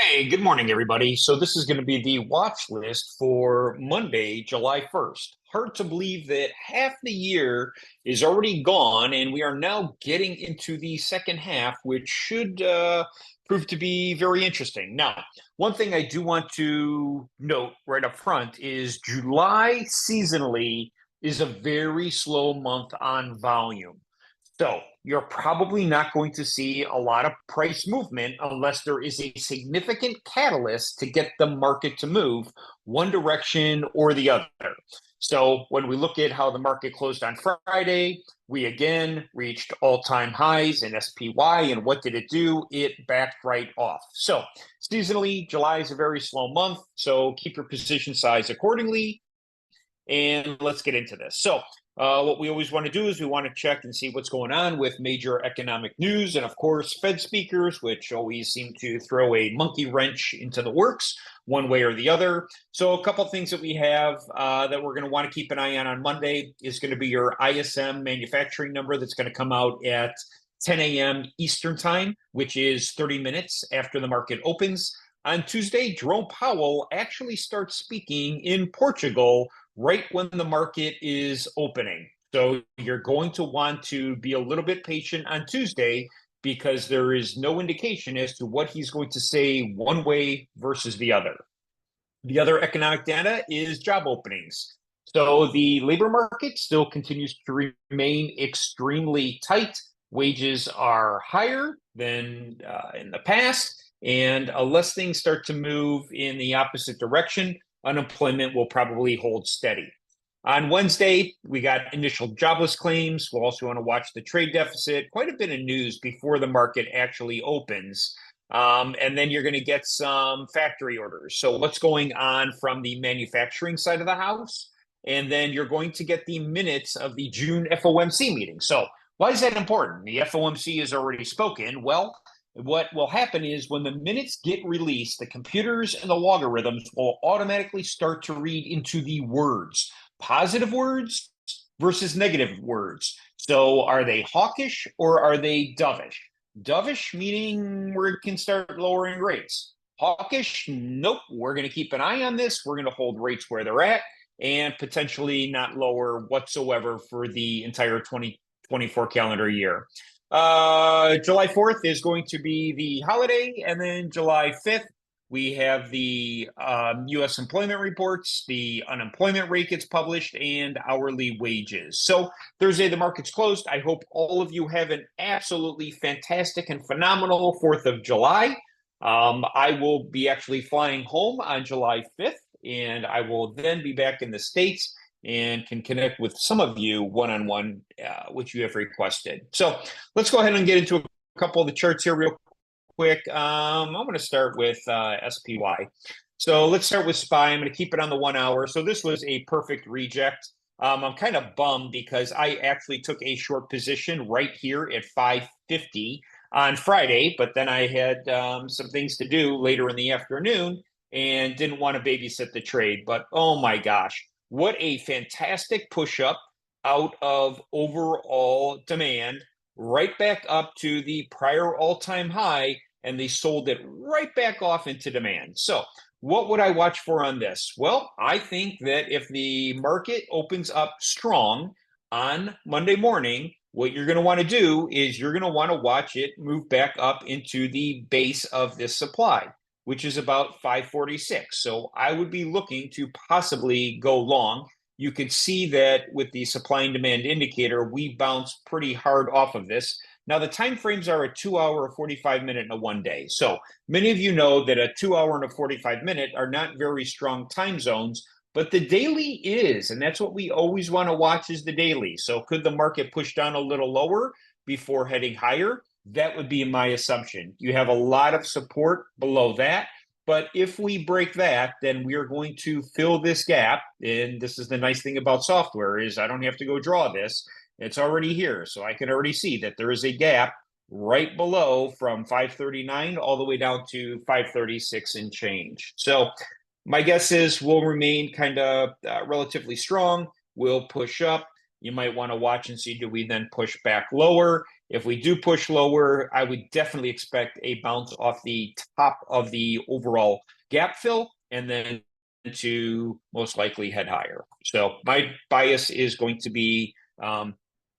Hey, good morning, everybody. So this is going to be the watch list for Monday, July 1st. Hard to believe that half the year is already gone, and we are now getting into the second half, which should prove to be very interesting. Now, one thing I do want to note right up front is July seasonally is a very slow month on volume. So you're probably not going to see a lot of price movement unless there is a significant catalyst to get the market to move one direction or the other. So when we look at how the market closed on Friday, we again reached all-time highs in SPY. And what did it do? It backed right off. So seasonally, July is a very slow month. So keep your position size accordingly. And let's get into this. So what we always want to do is we want to check and see what's going on with major economic news and, of course, Fed speakers, which always seem to throw a monkey wrench into the works one way or the other. So a couple of things that we have that we're going to want to keep an eye on Monday is going to be your ISM manufacturing number that's going to come out at 10 a.m. Eastern time, which is 30 minutes after the market opens. On Tuesday, Jerome Powell actually starts speaking in Portugal right when the market is opening. So you're going to want to be a little bit patient on Tuesday because there is no indication as to what he's going to say one way versus the other. The other economic data is job openings. So the labor market still continues to remain extremely tight. Wages are higher than in the past. And unless things start to move in the opposite direction, unemployment will probably hold steady. On Wednesday, we got initial jobless claims. We'll also want to watch the trade deficit. Quite a bit of news before the market actually opens. And then you're going to get some factory orders. So what's going on from the manufacturing side of the house? And then you're going to get the minutes of the June FOMC meeting. So why is that important? The FOMC has already spoken. Well, what will happen is when the minutes get released, the computers and the logarithms will automatically start to read into the words, positive words versus negative words. So are they hawkish or are they dovish? Dovish meaning we can start lowering rates. Hawkish, nope, we're going to keep an eye on this. We're going to hold rates where they're at and potentially not lower whatsoever for the entire 2024 calendar year. July 4th is going to be the holiday, and then July 5th, we have the U.S. employment reports, the unemployment rate gets published, and hourly wages. So Thursday, the market's closed. I hope all of you have an absolutely fantastic and phenomenal 4th of July. I will be actually flying home on July 5th, and I will then be back in the States and can connect with some of you one-on-one, which you have requested. So let's go ahead and get into a couple of the charts here real quick. I'm going to start with SPY. So let's start with SPY. I'm going to keep it on the 1 hour. So this was a perfect reject. I'm kind of bummed because I actually took a short position right here at 550 on Friday, but then I had some things to do later in the afternoon and didn't want to babysit the trade. But oh my gosh, what a fantastic push-up out of overall demand, right back up to the prior all-time high, and they sold it right back off into demand. So what would I watch for on this? Well, I think that if the market opens up strong on Monday morning, what you're going to want to do is you're going to want to watch it move back up into the base of this supply, which is about 546. So I would be looking to possibly go long. You could see that with the supply and demand indicator, we bounced pretty hard off of this. Now, the time frames are a 2 hour, a 45 minute, and a 1 day. So many of you know that a 2 hour and a 45 minute are not very strong time zones, but the daily is, and that's what we always want to watch is the daily. So could the market push down a little lower before heading higher? That would be my assumption. You have a lot of support below that. But if we break that, then we are going to fill this gap. And this is the nice thing about software is I don't have to go draw this. It's already here. So I can already see that there is a gap right below from 539 all the way down to 536 and change. So my guess is we'll remain kind of relatively strong. We'll push up. you might want to watch and see, do we then push back lower? If we do push lower, I would definitely expect a bounce off the top of the overall gap fill, and then to most likely head higher. So my bias is going to be to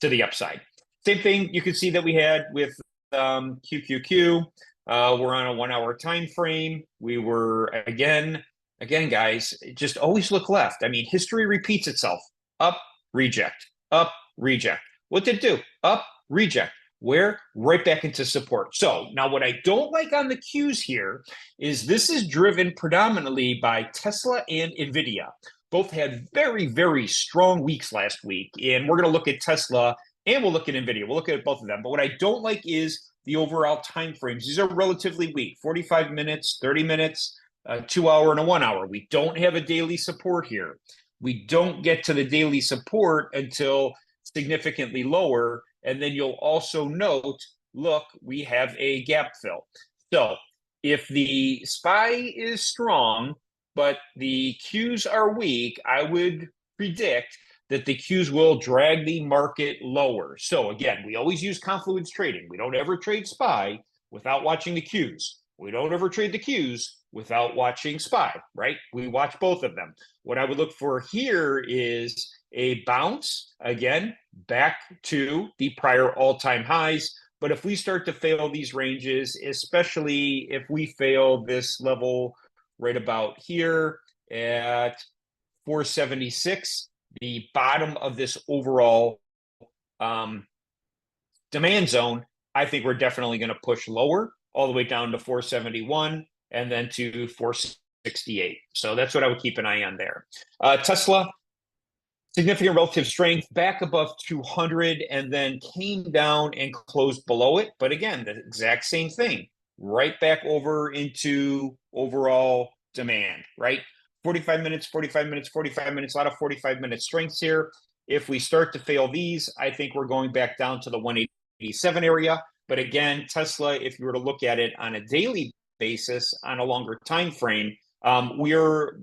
the upside. Same thing you can see that we had with QQQ. We're on a 1 hour time frame. We were again, guys, just always look left. I mean, history repeats itself. Up, reject, up, reject. What did it do? Up, reject. Where? Right back into support. So now what I don't like on the Qs here is this is driven predominantly by Tesla and NVIDIA. Both had very, very strong weeks last week. And we're going to look at Tesla and we'll look at NVIDIA. We'll look at both of them. But what I don't like is the overall time frames. These are relatively weak, 45 minutes, 30 minutes, 2 hour and a 1 hour. We don't have a daily support here. We don't get to the daily support until significantly lower. And then you'll also note, look, we have a gap fill. So if the SPY is strong, but the Qs are weak, I would predict that the Qs will drag the market lower. So again, we always use confluence trading. We don't ever trade SPY without watching the Qs. We don't ever trade the Qs without watching SPY, right? We watch both of them. What I would look for here is a bounce, again, back to the prior all-time highs. But if we start to fail these ranges, especially if we fail this level right about here at 476, the bottom of this overall demand zone, I think we're definitely going to push lower all the way down to 471 and then to 468. So that's what I would keep an eye on there. Tesla, significant relative strength back above 200 and then came down and closed below it. But again, the exact same thing, right back over into overall demand, right? 45 minutes, 45 minutes, 45 minutes, a lot of 45-minute strengths here. If we start to fail these, I think we're going back down to the 187 area. But again, Tesla, if you were to look at it on a daily basis, on a longer time frame, we're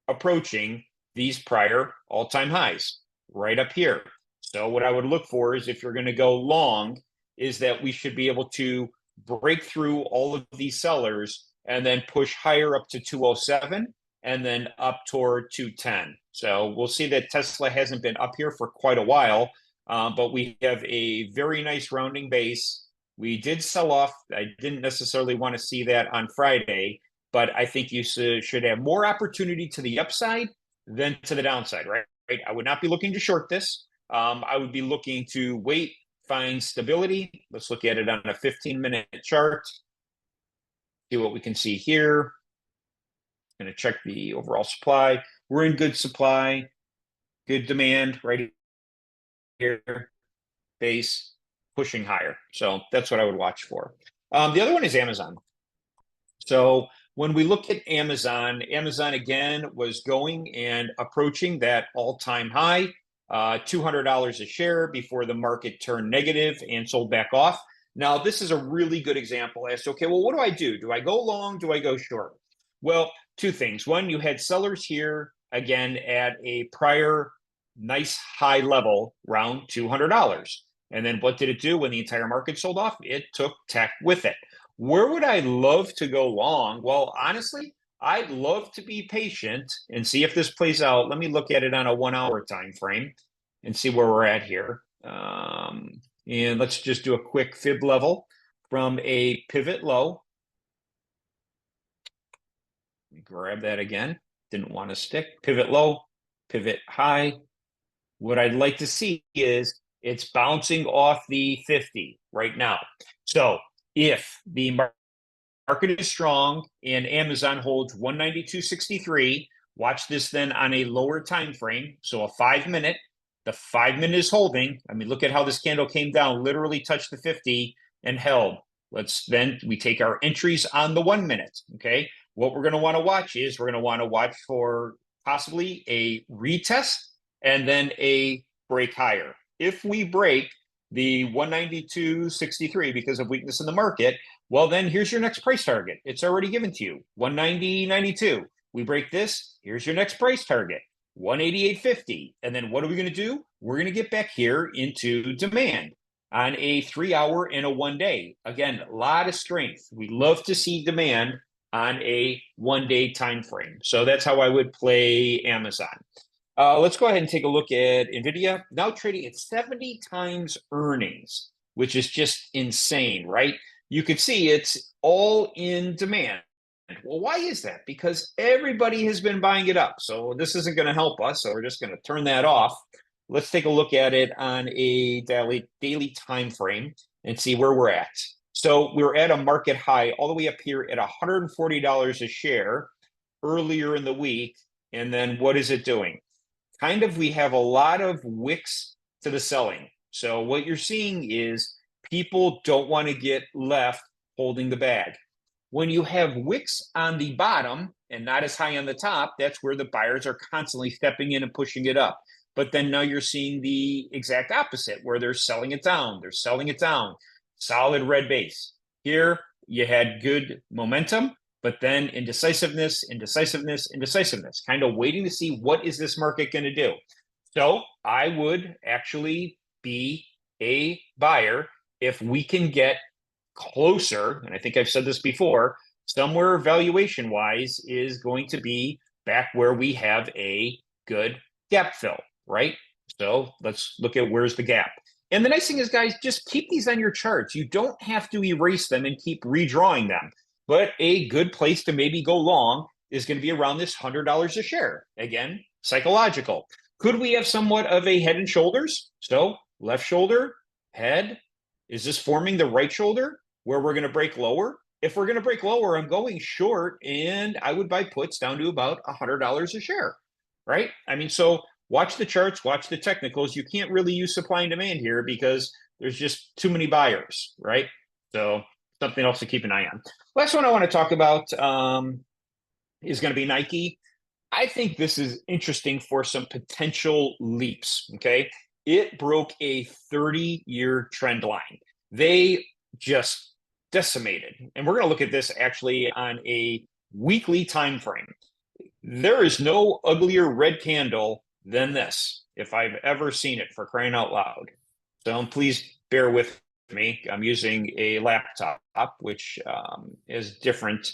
approaching these prior all-time highs right up here. So what I would look for is, if you're going to go long, is that we should be able to break through all of these sellers and then push higher up to 207 and then up toward 210. So we'll see that Tesla hasn't been up here for quite a while, but we have a very nice rounding base. We did sell off. I didn't necessarily want to see that on Friday, but I think you should have more opportunity to the upside than to the downside, right? I would not be looking to short this. I would be looking to wait, find stability. Let's look at it on a 15-minute chart. See what we can see here. Going to check the overall supply. We're in good supply, good demand right here. Base pushing higher. So that's what I would watch for. The other one is Amazon. So when we look at Amazon, Amazon again was going and approaching that all-time high, $200 a share before the market turned negative and sold back off. Now, this is a really good example as to, okay, well, what do I do? Do I go long? Do I go short? Well, two things. One, you had sellers here, again, at a prior nice high level, around $200. And then what did it do when the entire market sold off? It took tech with it. Where would I love to go long? Well, honestly, I'd love to be patient and see if this plays out. Let me look at it on a 1 hour time frame and see where we're at here. And let's just do a quick fib level from a pivot low. Let me grab that again. Didn't want to stick. Pivot low, pivot high. What I'd like to see is it's bouncing off the 50 right now. So if the market is strong and Amazon holds 192.63, watch this then on a lower time frame. So a 5-minute, the 5-minute is holding. I mean, look at how this candle came down, literally touched the 50 and held. We take our entries on the 1 minute. Okay. What we're going to want to watch is we're going to want to watch for possibly a retest and then a break higher. If we break the 192.63 because of weakness in the market, well, then here's your next price target. It's already given to you, 190.92. We break this, here's your next price target. 188.50. And then what are we going to do? We're going to get back here into demand on a 3 hour and a 1 day. Again, a lot of strength. We love to see demand on a 1 day time frame. So that's how I would play Amazon. Let's go ahead and take a look at NVIDIA. Now trading at 70 times earnings, which is just insane, right? You can see it's all in demand. Well, why is that? Because everybody has been buying it up. So this isn't going to help us. So we're just going to turn that off. Let's take a look at it on a daily time frame and see where we're at. So we're at a market high all the way up here at $140 a share earlier in the week. And then what is it doing? We have a lot of wicks to the selling. So what you're seeing is people don't want to get left holding the bag. When you have wicks on the bottom and not as high on the top, that's where the buyers are constantly stepping in and pushing it up. But then now you're seeing the exact opposite, where they're selling it down. They're selling it down. Solid red base. Here, you had good momentum, but then indecisiveness, kind of waiting to see what is this market going to do. So I would actually be a buyer if we can get closer, and I think I've said this before, somewhere valuation wise is going to be back where we have a good gap fill, right? So let's look at where's the gap. And the nice thing is, guys, just keep these on your charts. You don't have to erase them and keep redrawing them. But a good place to maybe go long is going to be around this $100 a share. Again, psychological. Could we have somewhat of a head and shoulders? So left shoulder, head. Is this forming the right shoulder where we're going to break lower? If we're going to break lower, I'm going short, and I would buy puts down to about $100 a share, right? I mean, so watch the charts, watch the technicals. You can't really use supply and demand here because there's just too many buyers, right? So something else to keep an eye on. Last one I want to talk about is going to be Nike. I think this is interesting for some potential leaps, okay? It broke a 30-year trend line. They just decimated. And we're going to look at this actually on a weekly time frame. There is no uglier red candle than this, if I've ever seen it, for crying out loud. So please bear with me. I'm using a laptop, which is different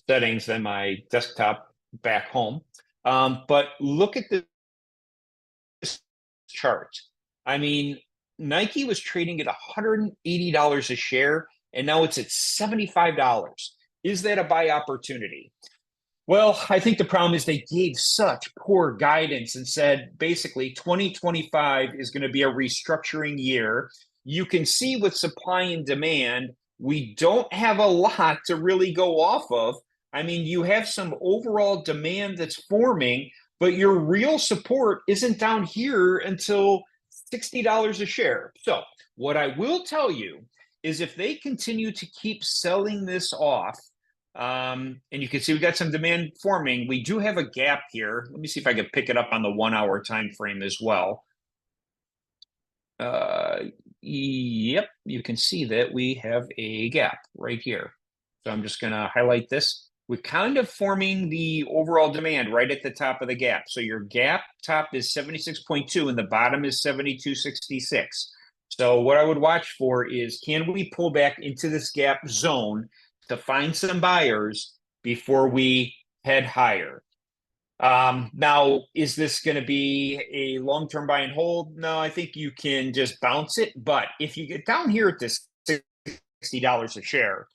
settings than my desktop back home. But look at this chart. I mean, Nike was trading at $180 a share, and now it's at $75. Is that a buy opportunity? Well, I think the problem is they gave such poor guidance and said basically 2025 is going to be a restructuring year. You can see with supply and demand, we don't have a lot to really go off of. I mean, you have some overall demand that's forming, but your real support isn't down here until $60 a share. So what I will tell you is if they continue to keep selling this off, and you can see we got some demand forming, we do have a gap here. Let me see if I can pick it up on the 1 hour time frame as well. Yep, you can see that we have a gap right here. So I'm just going to highlight this. We're kind of forming the overall demand right at the top of the gap. So your gap top is 76.2 and the bottom is 72.66. So what I would watch for is, can we pull back into this gap zone to find some buyers before we head higher? Now, is this going to be a long-term buy and hold? No, I think you can just bounce it. But if you get down here at this $60 a share,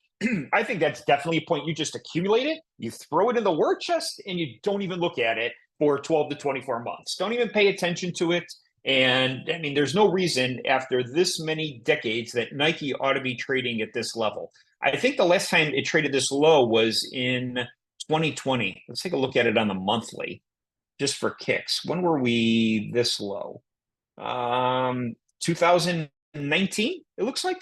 I think that's definitely a point. You just accumulate it, you throw it in the war chest, and you don't even look at it for 12 to 24 months. Don't even pay attention to it. And I mean, there's no reason after this many decades that Nike ought to be trading at this level. I think the last time it traded this low was in 2020. Let's take a look at it on the monthly, just for kicks. When were we this low? 2019, it looks like.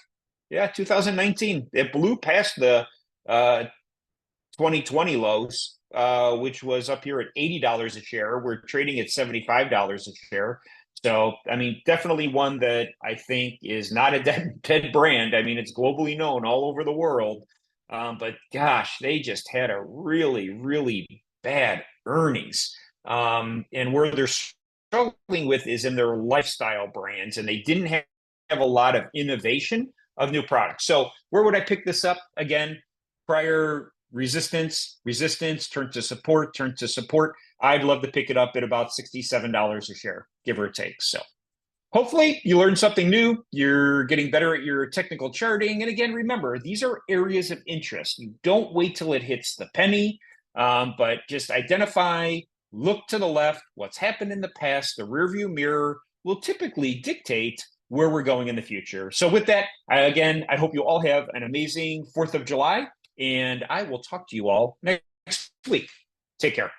Yeah, 2019. It blew past the 2020 lows, which was up here at $80 a share. We're trading at $75 a share. So, I mean, definitely one that I think is not a dead brand. I mean, it's globally known all over the world. But gosh, they just had a really, really bad earnings. And where they're struggling with is in their lifestyle brands, and they didn't have a lot of innovation of new products. So where would I pick this up again? Prior resistance, resistance, turn to support, turn to support. I'd love to pick it up at about $67 a share, give or take. So hopefully you learned something new. You're getting better at your technical charting. And again, remember, these are areas of interest. You don't wait till it hits the penny, but just identify, look to the left, what's happened in the past. The rearview mirror will typically dictate where we're going in the future. So with that, again, I hope you all have an amazing 4th of July, and I will talk to you all next week. Take care.